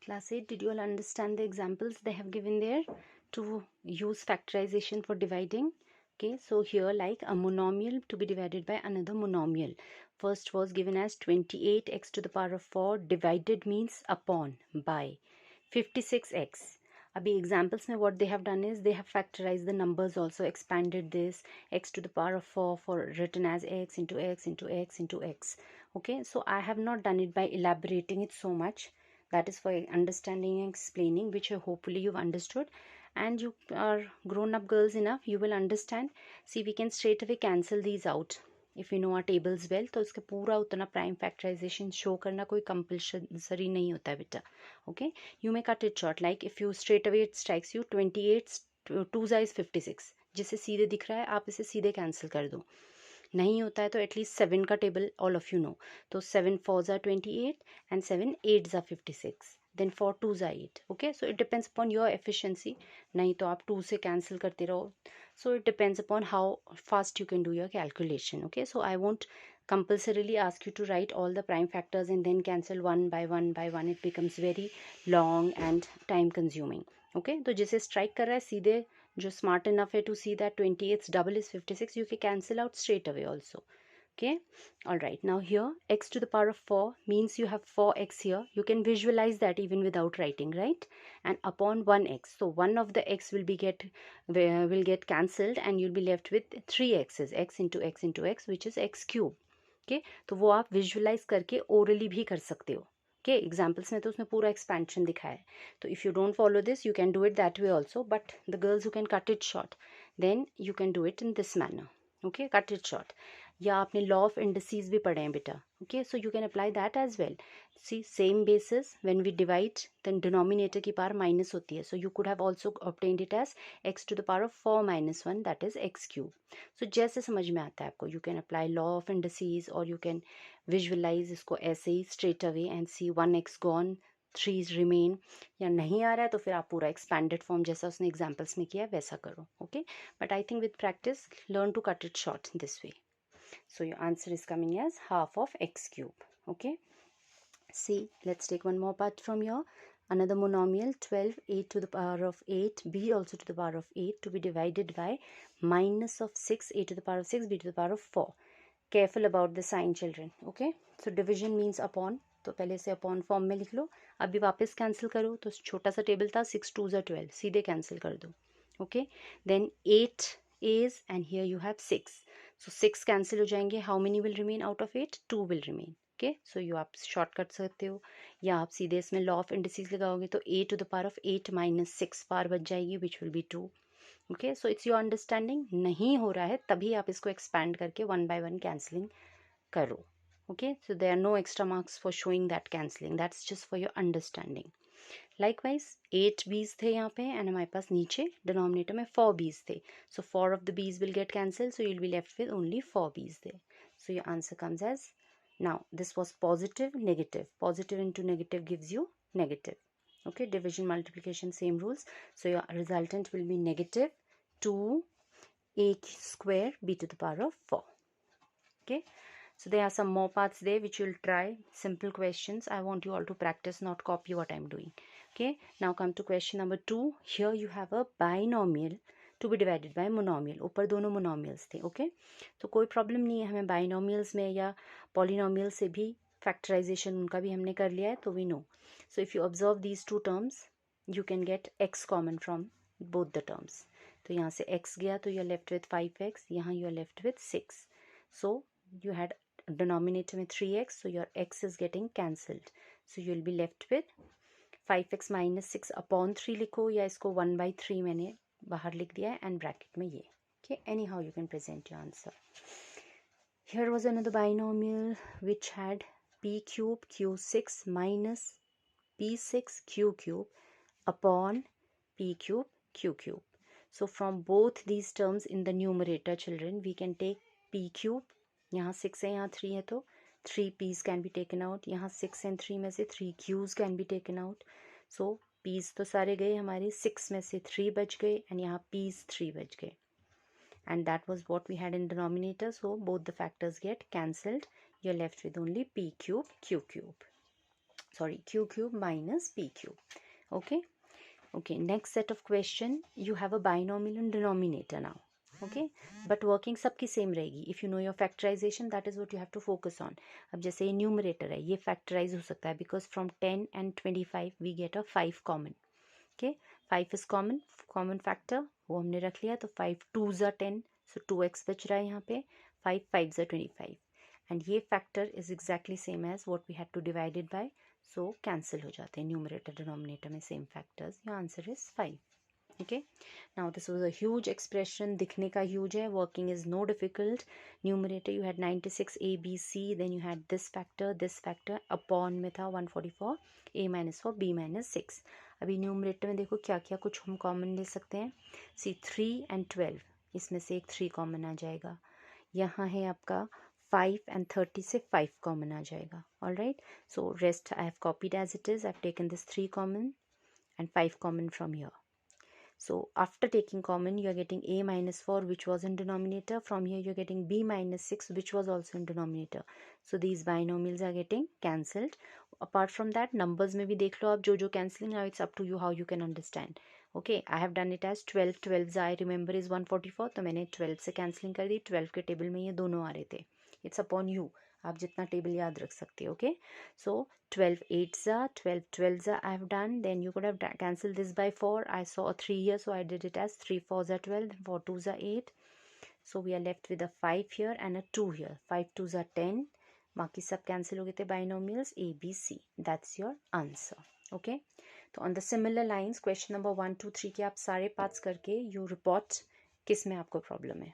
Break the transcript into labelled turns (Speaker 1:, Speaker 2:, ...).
Speaker 1: Class 8, did you all understand the examples they have given there to use factorization for dividing? Okay, so here like a monomial to be divided by another monomial. First was given as 28x to the power of 4 divided means upon by 56x. Abhi examples mein what they have done is they have factorized the numbers, also expanded this x to the power of 4 for written as x into x into x into x. Okay, so I have not done it by elaborating it so much. That is for understanding and explaining, which hopefully you've understood, and you are grown up girls enough, you will understand. See, we can straight away cancel these out if you know our tables well. तो इसका पूरा उतना prime factorisation show करना कोई compulsory नहीं होता है बेटा. Okay, you may cut it short, like if you straight away it strikes you 28 2 is 56, जिसे सीधे दिख रहा है आप इसे सीधे कैंसिल कर दो. नहीं होता है तो एटलीस्ट 7 का table all of you know. तो 7 4s are 28 and 7 8s are 56. Then 4 2s are 8. Okay, so it depends upon your efficiency. नहीं तो आप 2 से कैंसिल करते रहो. So it depends upon how fast you can do your calculation. Okay, so I won't compulsorily ask you to write all the prime factors and then cancel one by one by one. It becomes very long and time consuming. Okay, तो जिसे strike कर रहा है सीधे, जो smart enough है to see that 28's double is 56, you can cancel out straight away also. Okay, all right, now here x to the power of 4 means you have 4x here. You can visualize that even without writing, right? And upon 1x, so one of the x will get cancelled and you'll be left with 3x's, x into x into x, which is x cube. Okay, तो वो आप visualize करके orally भी कर सकते हो. Okay, examples में तो उसमें पूरा expansion दिखाया है. तो if you don't follow this, you can do it that way also. But the girls who can cut it short, then you can do it in this manner. Okay, cut it short. या आपने law of indices भी पढ़े हैं बेटा. Okay, so you can apply that as well. See, same basis, when we divide, then denominator की power minus होती है. So you could have also obtained it as x to the power of 4 minus 1, that is x cube. So जैसे समझ में आता है आपको, you can apply law of indices or you can visualize इसको ऐसे ही straight away and see 1x gone, 3's remain. या नहीं आ रहा है तो फिर आप पूरा expanded form जैसा उसने examples में किया है वैसा करो. Okay, but I think with practice, learn to cut it short this way. So your answer is coming as half of x cube. Okay, see, let's take one more part from here. Another monomial, 12 a to the power of 8 b also to the power of 8 to be divided by minus of 6 a to the power of 6 b to the power of 4. Careful about the sign, children. Okay, so division means upon, तो पहले से upon form में लिख लो. अभी वापस cancel करो तो छोटा सा टेबल था, 6 2s are 12, सीधे कैंसिल कर दो. Okay, then 8 is and here you have 6, so 6 cancel हो जाएंगे. How many will remain out of 8? 2 will remain. Okay, so you आप शॉर्ट कर सकते हो या आप सीधे इसमें लॉ ऑफ इंडिसेस लगाओगे तो a to the power of 8 minus 6 power बच जाएगी, which will be 2. Okay, so it's your understanding. नहीं हो रहा है तभी आप इसको एक्सपैंड करके 1 by 1 कैंसलिंग करो. Okay, so there are no extra marks for showing that cancelling. That's just for your understanding. Likewise, 8 b's थे यहाँ पे and हमारे पास नीचे denominator में 4 b's थे. So 4 of the b's will get cancelled. So you'll be left with only 4 b's there. So your answer comes as, now this was positive, negative. Positive into negative gives you negative. Okay, division, multiplication, same rules. So your resultant will be negative 2a square b to the power of 4. Okay. So there are some more parts there which you'll try. Simple questions. I want you all to practice, not copy what I'm doing. Okay. Now come to question number 2. Here you have a binomial to be divided by monomial. ऊपर दोनों monomials थे. Okay. तो कोई problem नहीं है हमें binomials में या polynomials से भी factorization उनका भी हमने कर लिया है तो we know. So if you observe these two terms, you can get x common from both the terms. तो यहाँ से x गया तो you are left with 5x. यहाँ you are left with 6. So you had denominator में 3x, so your x is getting cancelled. So you'll be left with 5x minus 6 upon 3 लिखो या इसको 1 by 3 मैंने बाहर लिख दिया है and bracket में ये. Okay, anyhow you can present your answer. Here was another binomial which had p cube q6 minus p6 q cube upon p cube q cube. So from both these terms in the numerator, children, we can take p cube. यहाँ 6 है यहाँ 3 है तो 3 p's can be taken out. यहाँ 6 and 3 में से 3 q's can be taken out. So p's तो सारे गए हमारे, 6 में से 3 बच गए and यहाँ p's 3 बच गए. And that was what we had in denominator. So both the factors get cancelled. You're left with only p cube q cube. sorry, q cube minus p cube. Okay. Okay, next set of question, you have a binomial in denominator now. Okay, but working सबकी same रहेगी. If you know your factorization, that is what you have to focus on. अब जैसे ये numerator है, ये factorise हो सकता है because from 10 and 25 we get a 5 common. Okay, 5 is common factor, वो हमने रख लिया. तो 5 2s are 10, so 2x बच रहा है यहाँ पे. 5 5s are 25, and ये factor is exactly same as what we had to divide it by. So cancel हो जाते हैं न्यूमरेटर डिनोमिनेटर में same factors. Your answer is 5. Okay, now this was a huge expression. दिखने का huge है, working is no difficult. Numerator you had 96 a b c, then you had this factor upon में था 144, a minus 4 b minus 6. अभी numerator में देखो क्या क्या कुछ हम कॉमन ले सकते हैं. सी 3 and 12, इसमें से एक 3 कॉमन आ जाएगा. यहाँ है आपका 5 and 30 से 5 कॉमन आ जाएगा. All right, so rest I have copied as it is. I have taken this 3 common and 5 common from here. So after taking common, you are getting a minus 4, which was in denominator. From here you are getting b minus 6, which was also in denominator. So these binomials are getting cancelled. Apart from that, numbers में भी देख लो आप जो जो cancelling. Now it's up to you how you can understand. Okay, I have done it as 12 I remember is 144, तो मैंने 12 से cancelling कर दी. 12 के टेबल में ये दोनों आ रहे थे. It's upon you, आप जितना टेबल याद रख सकते हो. Okay, so 12 8s are 12 12s are I have done. Then you could have cancelled this by 4. I saw a 3 here, so I did it as 3 4s are 12, 4 2s are 8. So we are left with a 5 here and a 2 here. 5 2s are 10. बाकी सब cancel हो गए थे binomials a b c. That's your answer. Okay, तो on the similar lines, question number 1 2 3 के आप सारे parts करके you report किस में आपको प्रॉब्लम है.